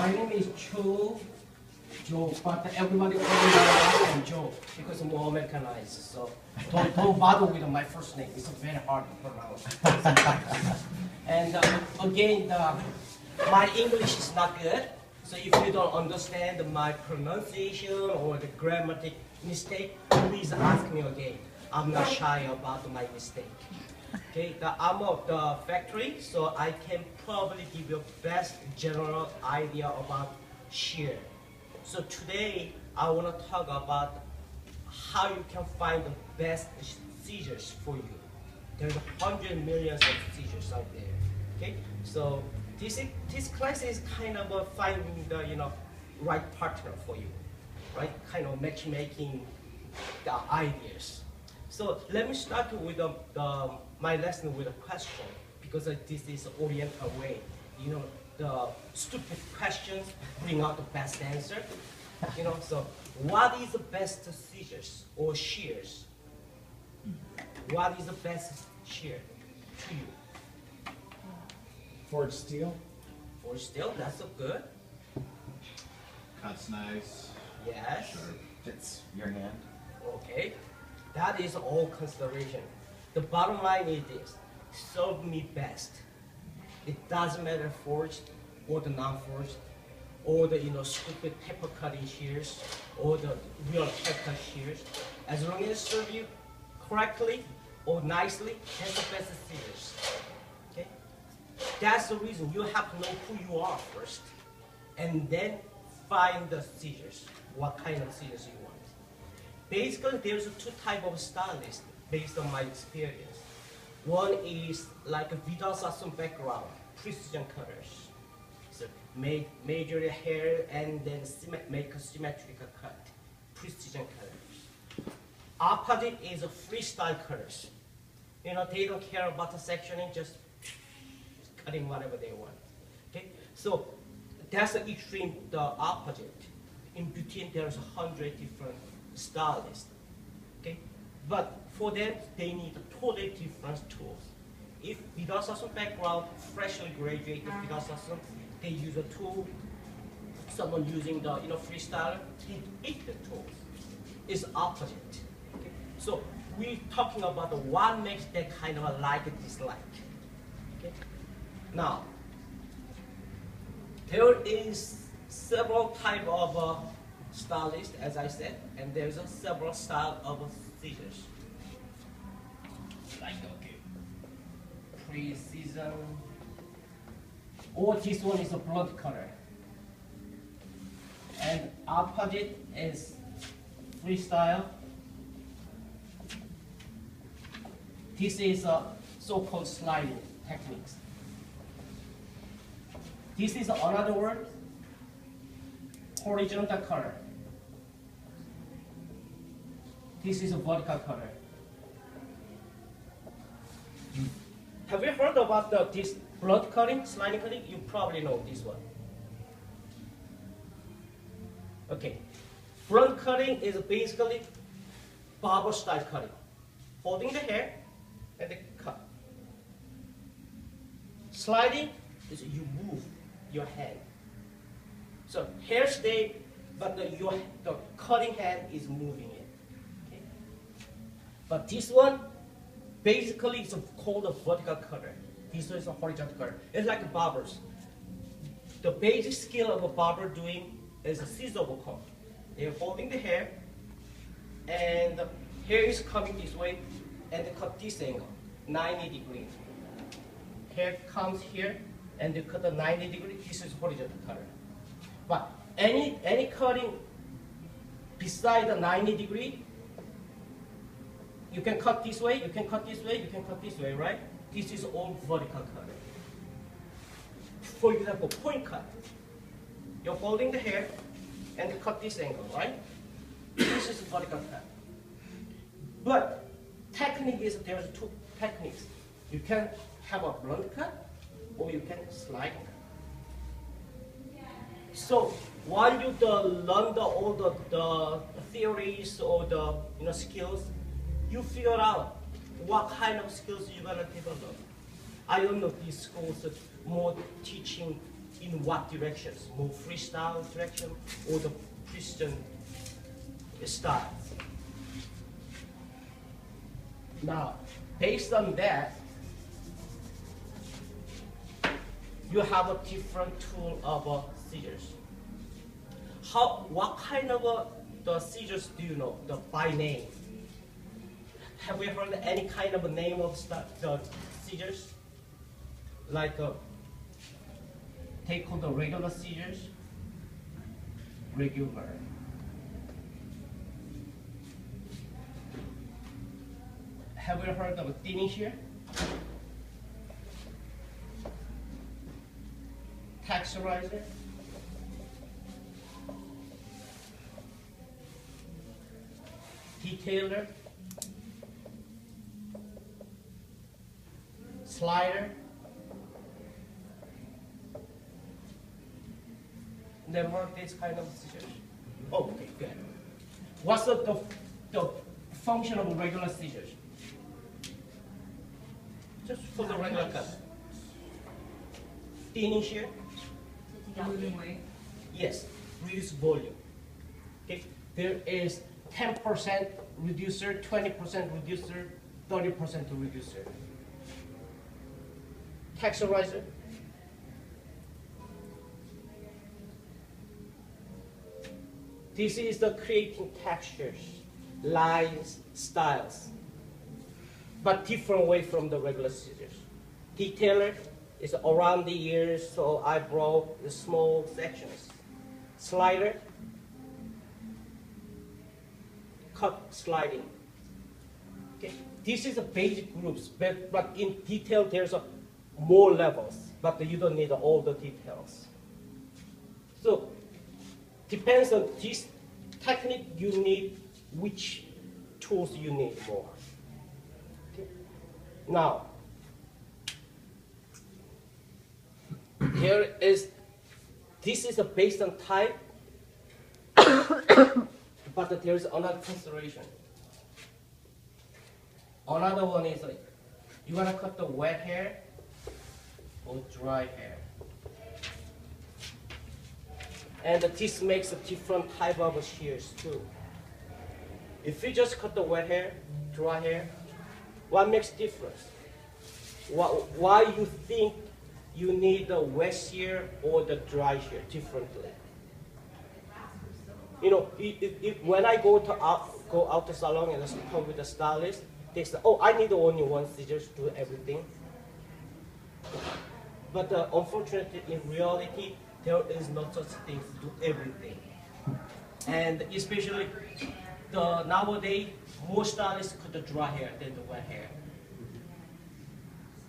My name is Joe, but everybody calls me and Joe because I'm more Americanized. So don't bother with my first name. It's very hard to pronounce. And again, my English is not good. So if you don't understand my pronunciation or the grammatic mistake, please ask me again. I'm not shy about my mistake. Okay, I'm of the factory, so I can probably give you best general idea about shear. So today I want to talk about how you can find the best scissors for you. There's 100 millions of scissors out there. Okay, so this class is kind of finding the right partner for you, right? Kind of matchmaking the ideas. So let me start with my lesson with a question, because this is oriental way. The stupid questions bring out the best answer. So what is the best scissors or shears? What is the best shear to you? Forged steel. Forged steel, that's so good. Cuts nice. Yes. Sharp. Fits your hand. Okay. That is all consideration. The bottom line is this: serve me best. It doesn't matter forged or the non-forged, or the stupid paper cutting shears, or the real paper shears. As long as it serve you correctly or nicely, that's the best scissors. Okay? That's the reason you have to know who you are first, and then find the scissors. What kind of scissors you want. Basically, there's two types of stylists based on my experience. One is like a Vidal Sassoon background, precision cutters. So major hair and then make a symmetrical cut, precision cutters. Opposite is a freestyle cutters. They don't care about the sectioning, just cutting whatever they want. Okay, so that's the extreme, the opposite. In between, there's 100 different stylists. Okay, but for them, they need totally different tools. If Vidal Sassoon background, freshly graduated Vidal Sassoon, they use a tool. Someone using the freestyler, they hate the tools. It's opposite. Okay? So we're talking about what makes that kind of a like and dislike. Okay? Now, there is several type of stylist, as I said, and there's several style of scissors. Like precision, or this one is a blunt cutter, and opposite is freestyle. This is a so-called sliding techniques. This is another word, horizontal cutter. This is a vertical cutter. Have you heard about this blunt cutting, sliding cutting? You probably know this one. Okay, blunt cutting is basically barber style cutting, holding the hair and then cut. Sliding is you move your hand. So hair stay, but the cutting hand is moving it. Okay? But this one, basically, it's called a vertical cutter. This one is a horizontal cutter. It's like barbers. The basic skill of a barber doing is a scissor comb. They're holding the hair, and the hair is coming this way, and they cut this angle, 90 degrees. Hair comes here, and they cut the 90 degrees. This is horizontal cutter. But any cutting beside the 90 degree, you can cut this way, you can cut this way, you can cut this way, right? This is all vertical cutter. For example, point cut. You're holding the hair and cut this angle, right? This is vertical cut. But technique is there's two techniques. You can have a blunt cut or you can slide cut. So while you learn all the theories or the skills, you figure out what kind of skills you're gonna develop. I don't know these schools are more teaching in what directions, more freestyle direction or the precision style. Now, based on that, you have a different tool of scissors. What kind of the scissors do you know, by name? Have you heard any kind of a name of the scissors? Like take the regular scissors, regular. Have you heard of a thinning shear? Texturizer? Detailer? Slider? Never heard this kind of scissors? Oh, okay, good. What's the function of regular scissors? Just for the regular cut. Thinning shear? Losing weight. Yes, reduce volume. Okay, there is 10% reducer, 20% reducer, 30% reducer. Texturizer. This is the creating textures, lines, styles, but different way from the regular scissors. Detailer is around the ears, so eyebrow, the small sections. Slider, cut sliding. Okay, this is the basic groups, but in detail there's more levels, but you don't need all the details. So depends on this technique you need, which tools you need more. Okay. Now, this is based on type, but there is another consideration. Another one is you want to cut the wet hair or dry hair. And this makes a different type of shears too. If you just cut the wet hair, dry hair, what makes difference? Why you think you need the wet shear or the dry shear differently? You know, when I go out to salon and talk with the stylist, they say, "Oh, I need only one scissors to do everything." But unfortunately, in reality, there is no such thing to do everything. And especially nowadays, more stylists cut the dry hair than the wet hair.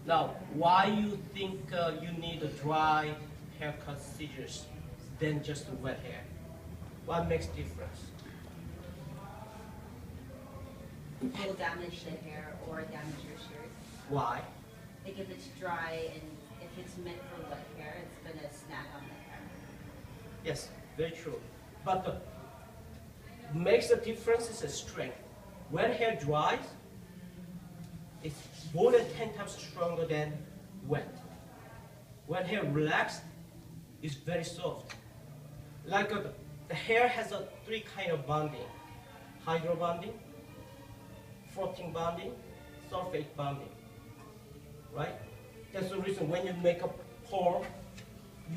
Now, why you think you need a dry haircut scissors than just the wet hair? What makes difference? It'll damage the hair or damage your shears. Why? Like if it's dry and if it's meant for wet hair, it's gonna snap on the hair. Yes, very true. But makes the difference is the strength. When hair dries, it's more than 10 times stronger than wet. When hair relaxed, it's very soft. Like the hair has three kind of bonding: hydro bonding, floating bonding, sulfate bonding. Right? That's the reason when you make a perm,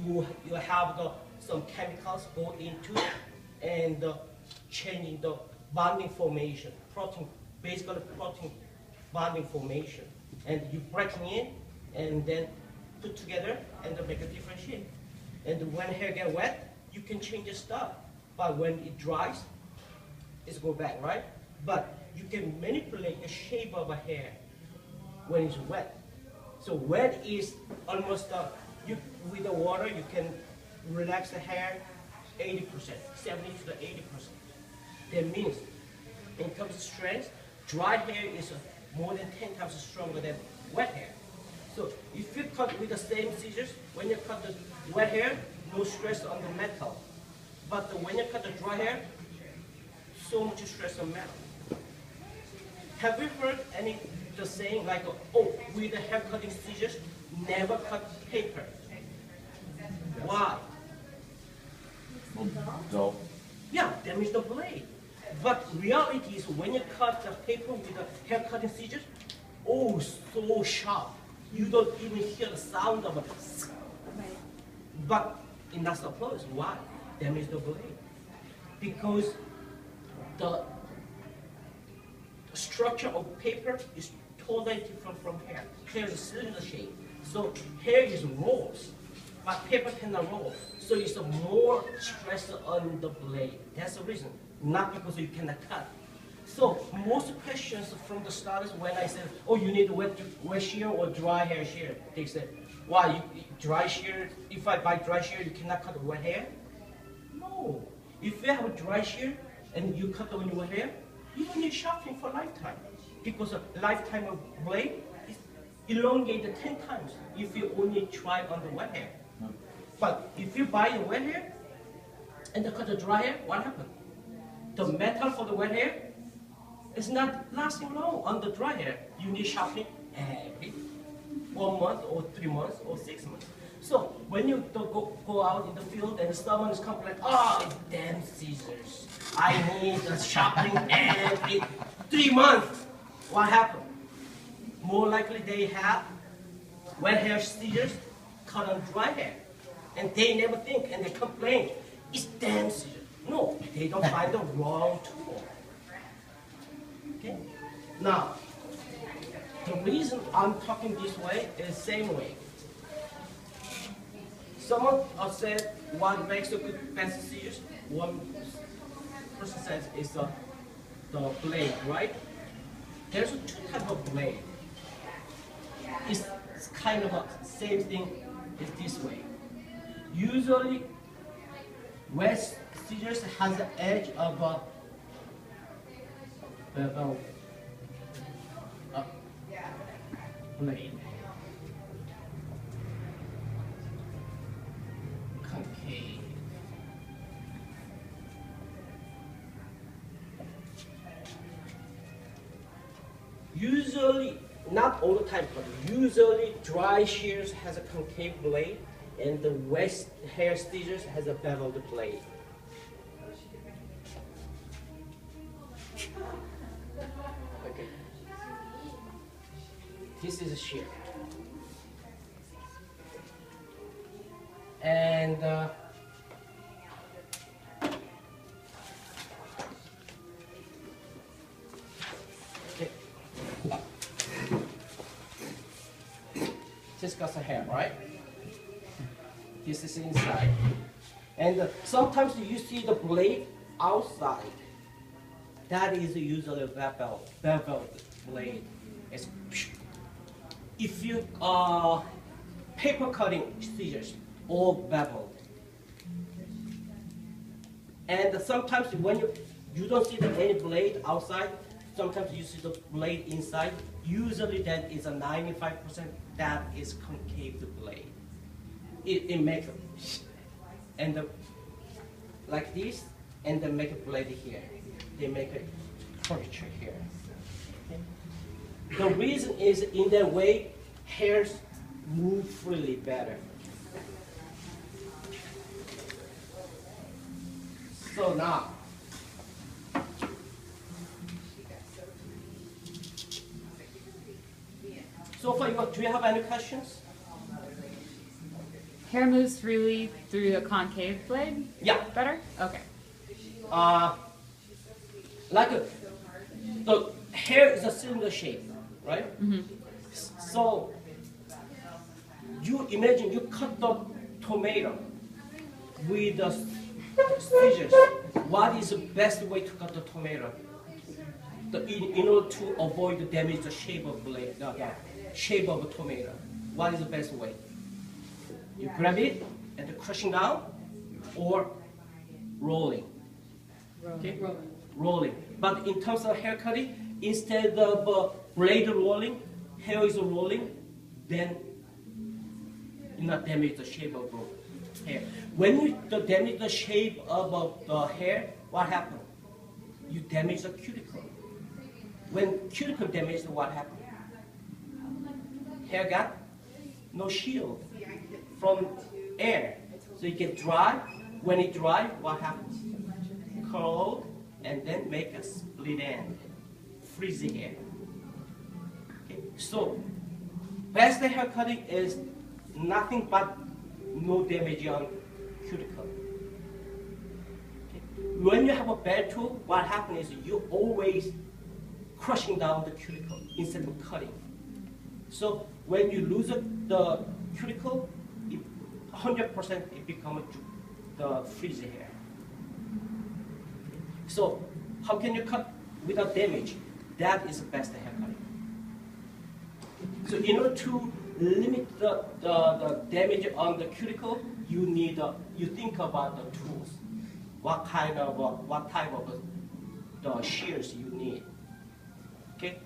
you have some chemicals go into it and changing the bonding formation, basically protein bonding formation, and you breaking in and then put together and then make a different shape. And when hair get wet, you can change the stuff, but when it dries, it's go back, right? But you can manipulate the shape of a hair when it's wet. So wet is almost with the water you can relax the hair 80%, 70 to 80%. That means in terms of strength, dry hair is more than 10 times stronger than wet hair. So if you cut with the same scissors, when you cut the wet hair, no stress on the metal. But when you cut the dry hair, so much stress on metal. Have you heard the saying like, oh, with the hair cutting scissors, never cut paper? Why? Well, dull. Yeah, damage the blade. But reality is when you cut the paper with the hair cutting scissors, oh, so sharp. You don't even hear the sound of it. But in that suppose, why? Damage the blade. Because the structure of paper is totally different from hair. Hair is cylinder shape. So hair is rolls, but paper cannot roll. So it's a more stress on the blade. That's the reason, not because you cannot cut. So most questions from the starters when I said, oh, you need wet shear or dry hair shear, they said, why, dry shear, if I buy dry shear, you cannot cut wet hair? No. If you have a dry shear and you cut on your wet hair, you don't need sharpening for lifetime. Because a lifetime of blade is elongated 10 times if you only try on the wet hair. But if you buy the wet hair and cut the dry hair, what happens? The metal for the wet hair is not lasting long on the dry hair. You need sharpening every 1 month or 3 months or 6 months. So when you go out in the field and someone is complaining, oh, damn scissors, I need the sharpening every 3 months. What happened? More likely they have wet hair scissors cut on dry hair. And they never think and they complain, it's damn scissors. No, they don't find the wrong tool. Okay? Now, the reason I'm talking this way is same way. Someone said what makes a good pencil scissors. One person says it's the blade, right? There's two types of blade. It's kind of a same thing. It's this way. Usually, wet scissors has the edge of a blade. Concave. Usually, not all the time, but usually dry shears has a concave blade and the wet hair scissors has a beveled blade. Okay. This is a shear. And okay. Just got some hair, right? This is inside. And sometimes you see the blade outside. That is usually a beveled blade. It's, if you paper cutting scissors, all beveled. And sometimes when you don't see any blade outside, sometimes you see the blade inside. Usually that is a 95% that is concave blade. It makes and like this, and then make a blade here. They make a curvature here. Okay. The reason is in that way, hairs move freely better. So now, so far, do you have any questions? Hair moves freely through the concave blade? Yeah. Better? Okay. The hair is a cylinder shape, right? Mm-hmm. So you imagine you cut the tomato with the scissors. What is the best way to cut the tomato? In order to avoid the damage the shape of blade, the shape of a tomato. What is the best way? You grab it and crushing down, or rolling. Okay? Rolling. But in terms of hair cutting, instead of blade rolling, hair is rolling, then you not damage the shape of the hair. When you damage the shape of the hair, what happens? You damage the cuticle. When cuticle damaged, what happened? Hair got no shield from air. So you get dry. When it dry, what happens? Curl and then make a split end. Freeze the hair. Okay. So best hair cutting is nothing but no damage on cuticle. Okay. When you have a bad tool, what happens is you always crushing down the cuticle instead of cutting. So when you lose the cuticle, 100% it becomes the frizzy hair. So how can you cut without damage? That is the best hair cutting. So in order to limit the damage on the cuticle, you think about the tools. What type of the shears you need. Okay,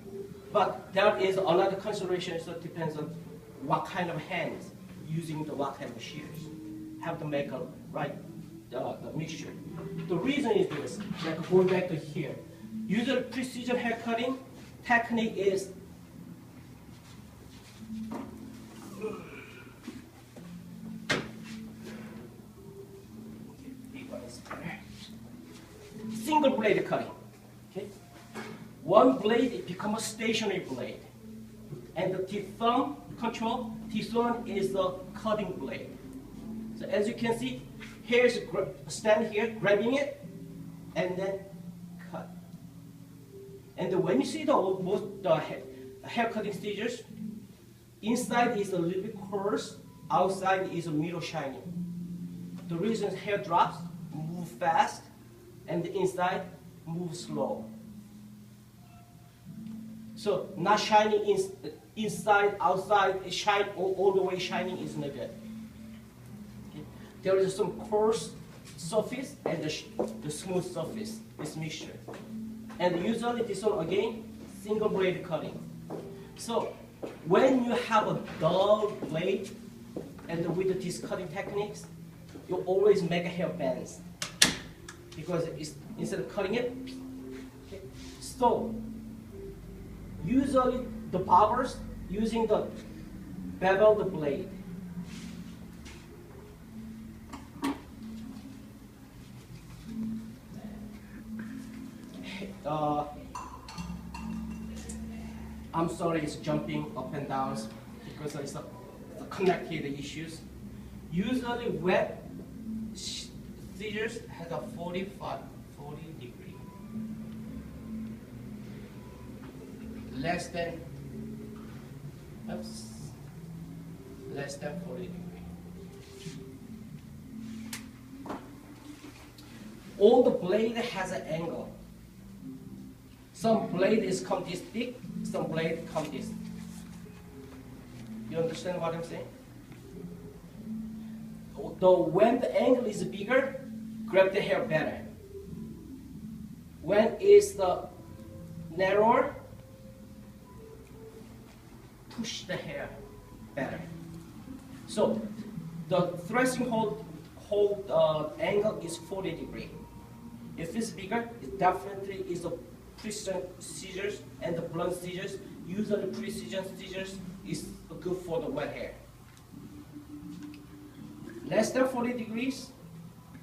but there is another consideration. So it depends on what kind of hands using what kind of shears. Have to make a right the mixture. The reason is this. Like going back to here, usually precision hair cutting technique is single blade cutting. Okay, one blade it becomes a stationary blade, and the thumb control. T1 is the cutting blade. So as you can see, here's stand here, grabbing it, and then cut. And when you see the hair cutting scissors, inside is a little bit coarse, outside is a middle shiny. The reason is hair drops, move fast, and the inside move slow. So not shiny inside, outside, shine all the way shining is not good. Okay. There is some coarse surface and the smooth surface, this mixture. And usually this one again, single blade cutting. So when you have a dull blade and with these cutting techniques, you always make a hair bends because instead of cutting it, okay. So usually the barbers using the bevel the blade. I'm sorry, it's jumping up and down because it's the connected issues. Usually wet scissors has a 40 degree. Less than 40 degree. All the blade has an angle. Some blade is come this thick, some blade come this. You understand what I'm saying? Though when the angle is bigger, grab the hair better. When it's the narrower, push the hair better. So the threshing hold angle is 40 degree. If it's bigger, it definitely is a precision scissors and the blunt scissors. Usually precision scissors is good for the wet hair. Less than 40 degrees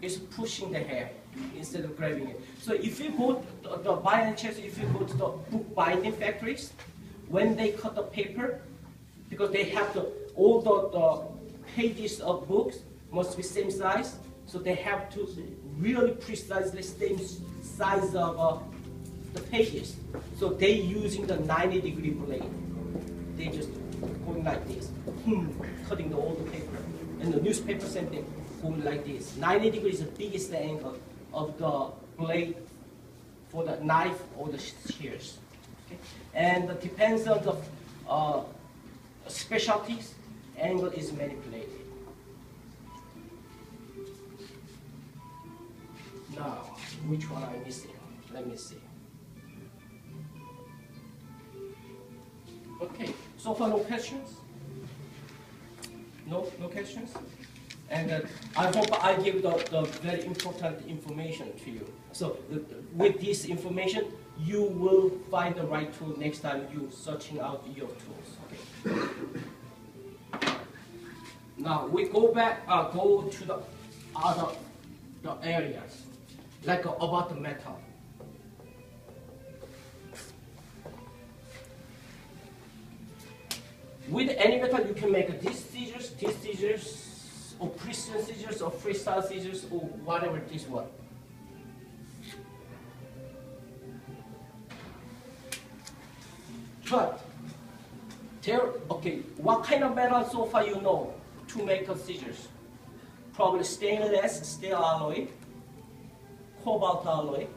is pushing the hair instead of grabbing it. So if you go by any chance, if you go to the book binding factories, when they cut the paper, because they have all the pages of books must be same size, so they have to really precisely same size of the pages. So they using the 90-degree blade. They just going like this, cutting all the paper. And the newspaper same thing, going like this. 90 degrees is the biggest angle of the blade for the knife or the shears. Okay? And it depends on the specialties, angle is manipulated. Now, which one I'm missing? Let me see. Okay, so far no questions? No questions? And I hope I give the very important information to you. So with this information, you will find the right tool next time you searching out your tools. Okay. Now we go to the other the areas, like about the metal. With any metal, you can make these scissors, or precision scissors, or freestyle scissors, or whatever this one. But okay, what kind of metal so far you know to make a scissors? Probably stainless steel alloy, cobalt alloy.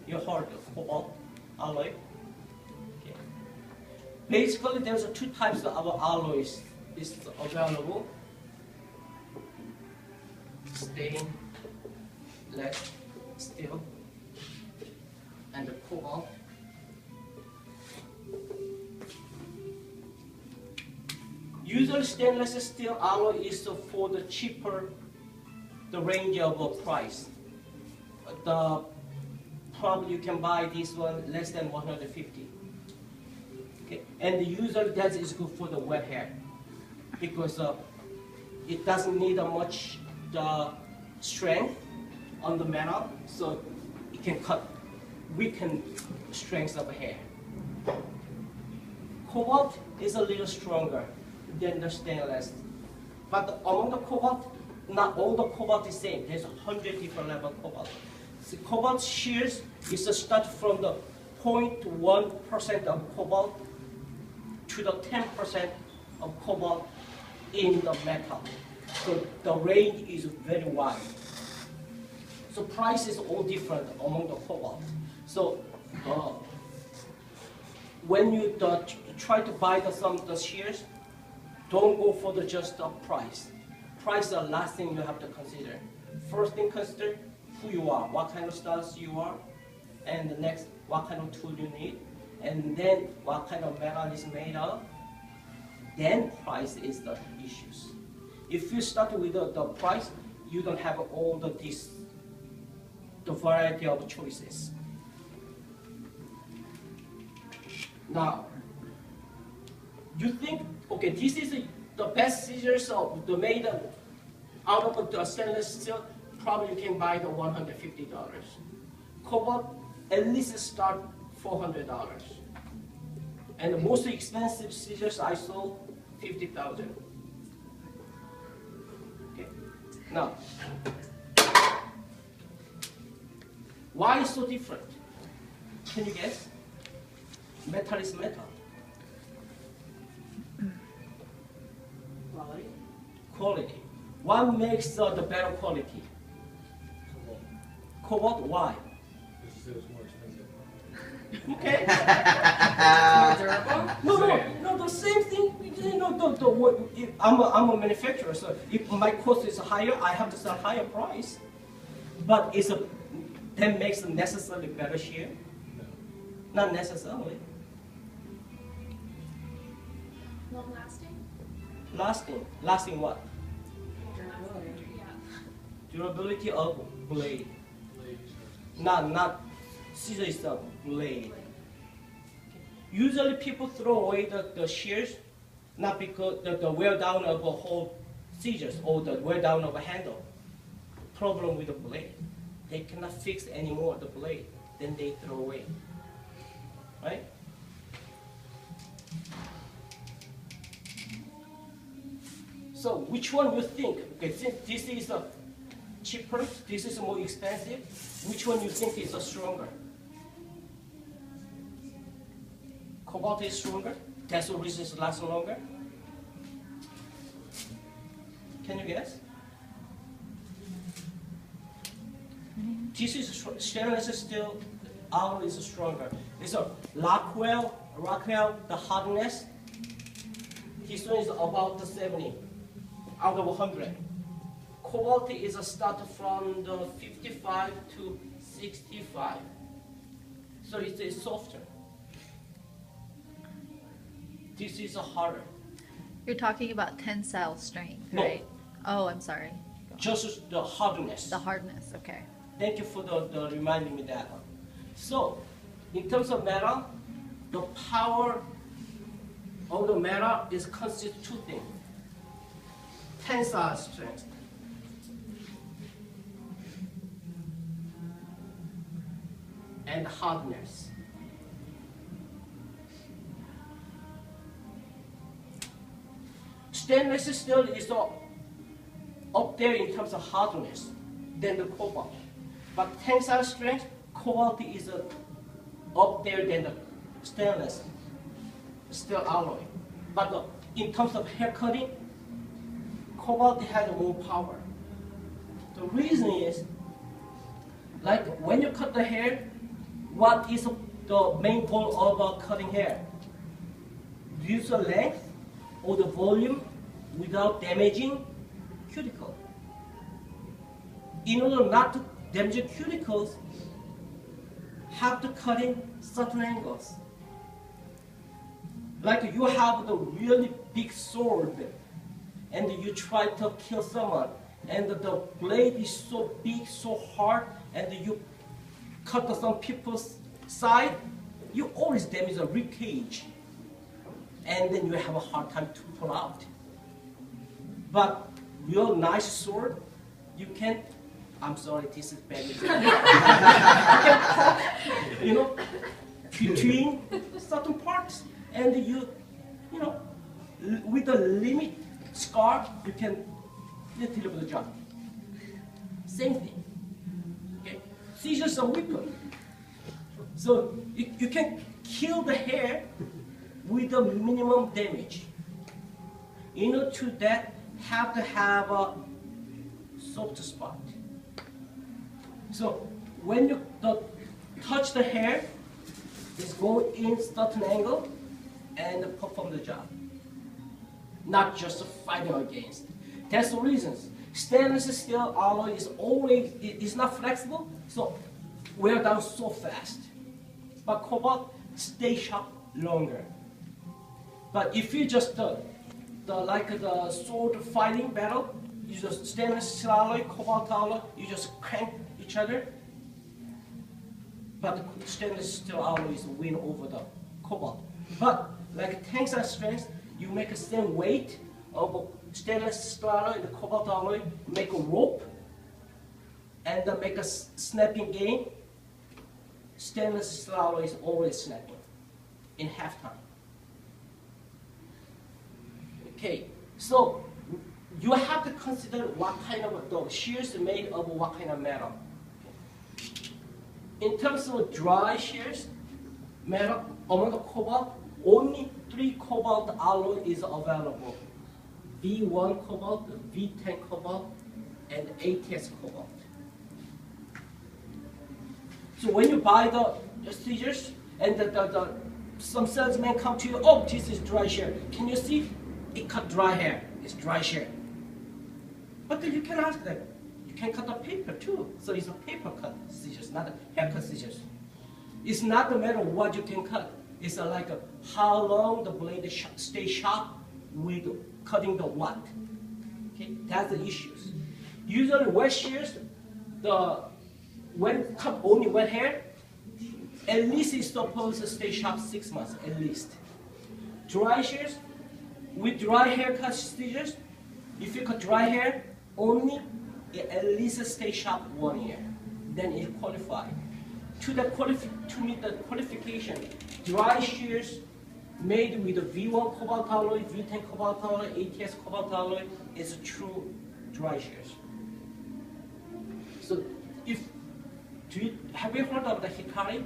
You heard of cobalt alloy. Okay. Basically, there's two types of alloys is available. Stainless steel and the cobalt. Usually stainless steel alloy is for the cheaper, the range of a price. Probably you can buy this one less than 150. Okay, and usually that is good for the wet hair because it doesn't need much strength on the metal, so it can weaken strength of hair. Cobalt is a little stronger than the stainless. But among the cobalt, not all the cobalt is the same. There's 100 different levels of cobalt. So cobalt shears is a start from the 0.1% of cobalt to the 10% of cobalt in the metal. So the range is very wide. So price is all different among the cobalt. So when you try to buy some of the shears, don't go for just the price. Price is the last thing you have to consider. First thing, consider who you are, what kind of styles you are, and the next, what kind of tool you need, and then what kind of metal is made of. Then price is the issues. If you start with the price, you don't have all the variety of choices. Now, you think, okay, this is the best scissors of the made out of the stainless steel. Probably you can buy the $150. Cobalt at least start $400. And the most expensive scissors I saw, $50,000. Okay. Now, why is so different? Can you guess? Metal is metal. Quality. What makes the better quality? Cobalt. Why? Because it's more expensive. Okay. More durable? No, the same thing. You know, I'm a manufacturer, so if my cost is higher, I have to sell higher price. But that makes it necessarily better share? No. Not necessarily. Long lasting? Lasting what? Durability. Yeah. Durability of blade. Ladies first. Not scissor itself, blade. Usually people throw away the shears, not because the wear down of a whole scissors or the wear down of a handle. Problem with the blade. They cannot fix anymore the blade, then they throw away. Right? So which one you think? Okay, since this is cheaper, this is more expensive, which one you think is stronger? Cobalt is stronger? That's the reason it lasts longer? Can you guess? This is stainless steel, alloy is stronger. It's a Rockwell, the hardness, this one is about the 70 out of 100. Cobalt is a start from the 55 to 65. So it's softer. This is a harder. You're talking about tensile strength, No. right? Oh, I'm sorry. Just the hardness. The hardness, okay. Thank you for the reminding me that one. So, in terms of metal, the power of the metal is consists two things. Tensile strength and hardness. Stainless steel is up there in terms of hardness than the cobalt. But tensile strength, cobalt is up there than the stainless steel alloy. But in terms of hair cutting, cobalt has more power. The reason is, like when you cut the hair, what is the main goal of cutting hair? Reduce the length or the volume without damaging cuticle. In order not to damage cuticles, have to cut in certain angles. Like you have the really big sword and you try to kill someone and the blade is so big, so hard, and you cut some people's side, you always damage the rib cage. And then you have a hard time to pull out. But real nice sword, you can, I'm sorry, this is bad. You can cut, between certain parts, and with a limit scar, you can deliver the job. Same thing. Okay, scissors are weapon. So you can kill the hair with a minimum damage. In order to that, have to have a soft spot. So when you touch the hair, it's go in certain angle and perform the job. Not just fighting against. That's the reasons. Stainless steel alloy is not flexible, so wear down so fast. But cobalt stay sharp longer. But if you just like the sword fighting battle, you just stainless steel alloy, cobalt alloy, you just crank each other. But the stainless steel alloy is win over the cobalt. But like tensile strength, you make the same weight of stainless steel alloy and the cobalt alloy, make a rope, and make a snapping game. Stainless steel alloy is always snapping in half time. Okay, so you have to consider what kind of the shears made of what kind of metal. In terms of dry shears, metal among the cobalt, only 3 cobalt alloy is available. V1 cobalt, V10 cobalt, and ATS cobalt. So when you buy the scissors and some salesman come to you, oh, this is dry shear. Can you see? It cut dry hair. It's dry shear. But then you can ask them. You can cut the paper too. So it's a paper cut scissors, not a haircut scissors. It's not the matter what you can cut. It's like how long the blade stay sharp with cutting the what. Okay, that's the issues. Usually wet shears, when cut only wet hair, at least it's supposed to stay sharp 6 months at least. Dry shears, with dry haircut scissors, if you cut dry hair only, it at least stay sharp 1 year. Then it qualifies. To meet the qualification, dry shears made with the V1 cobalt alloy, V10 cobalt alloy, ATS cobalt alloy is true dry shears. So have you heard of the Hikari?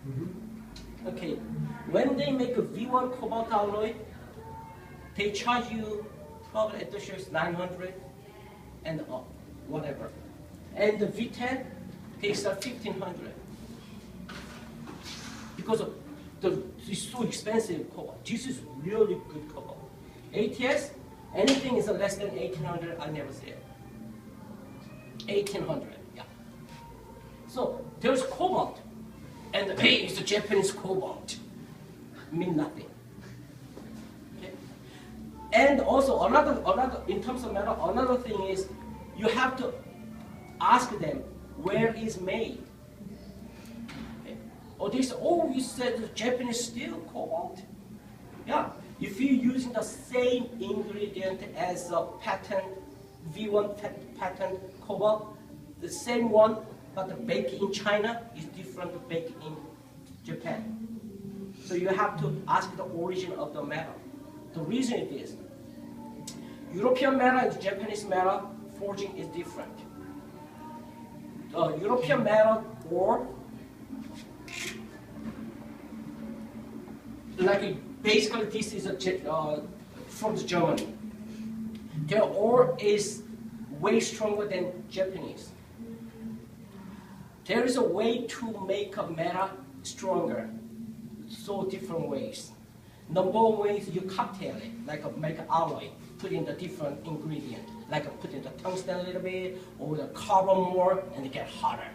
Mm-hmm. Okay, when they make a V1 cobalt alloy, they charge you probably at the shears 900 and up, whatever. And the V10 takes 1500 because it's so expensive cobalt. This is really good cobalt. ATS, anything is less than 1800, I never see it. 1800, yeah. So there's cobalt, and hey, it's a Japanese cobalt. Mean nothing. Okay. And also another in terms of metal, another thing is you have to ask them where is made. Okay. Or they say, oh, you said Japanese steel cobalt. Yeah, if you're using the same ingredient as a patent V1 patent cobalt, the same one but the bake in China is different to bake in Japan. So you have to ask the origin of the metal. The reason it is, European metal and Japanese metal forging is different. European metal ore, like basically this is from Germany. Their ore is way stronger than Japanese. There is a way to make a metal stronger, so different ways. Number one way is you cocktail it, like make an alloy, put in the different ingredient, like put in the tungsten a little bit, or the carbon more, and it get hotter.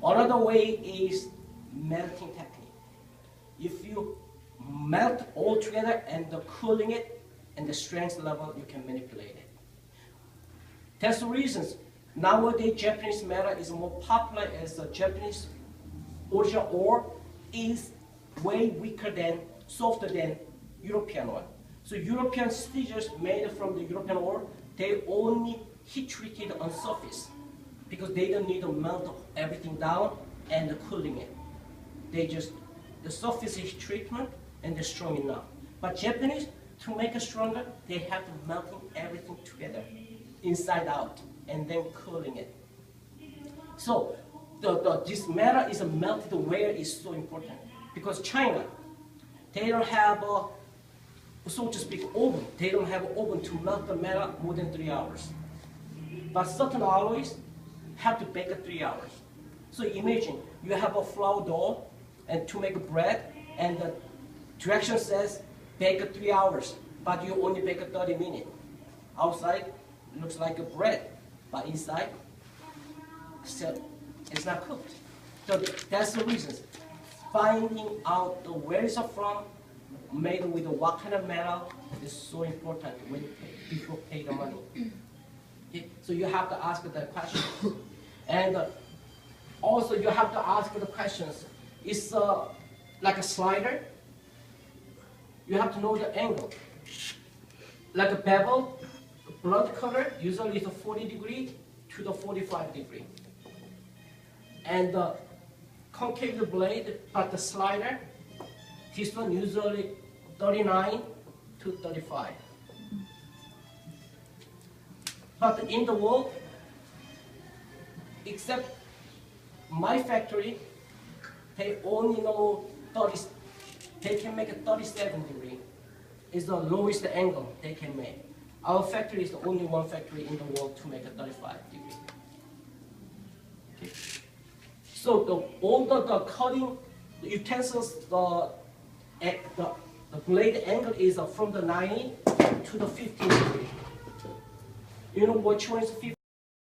Another way is melting technique. If you melt all together and the cooling it, and the strength level, you can manipulate it. That's the reasons nowadays Japanese metal is more popular as the Japanese original ore is way weaker than, softer than European one. So European stitches made from the European ore, they only heat treated on surface because they don't need to melt everything down and cooling it. They just, the surface heat treatment and they're strong enough. But Japanese, to make it stronger, they have to melting everything together, inside out, and then cooling it. So this metal is melted where is so important because China, they don't have a, so to speak, oven. They don't have an oven to melt the metal more than 3 hours. But certain alloys have to bake it 3 hours. So imagine you have a flour dough and to make bread, and the direction says bake it 3 hours, but you only bake it 30 minutes. Outside it looks like a bread, but inside still it's not cooked. So that's the reason. Finding out where it's from, made with what kind of metal is so important when you pay, before pay the money. Okay? So you have to ask the questions. And also you have to ask the questions. It's like a slider. You have to know the angle. Like a bevel, blood color, usually it's a 40 degree to the 45 degree. And the concave blade, but the slider, this one usually 39 to 35. But in the world, except my factory, they only know 30, they can make it 37 degree. It's the lowest angle they can make. Our factory is the only one factory in the world to make a 35 degree. Okay. So all the cutting utensils, the blade angle is from the 90 to the 15 degree. You know which one is 15?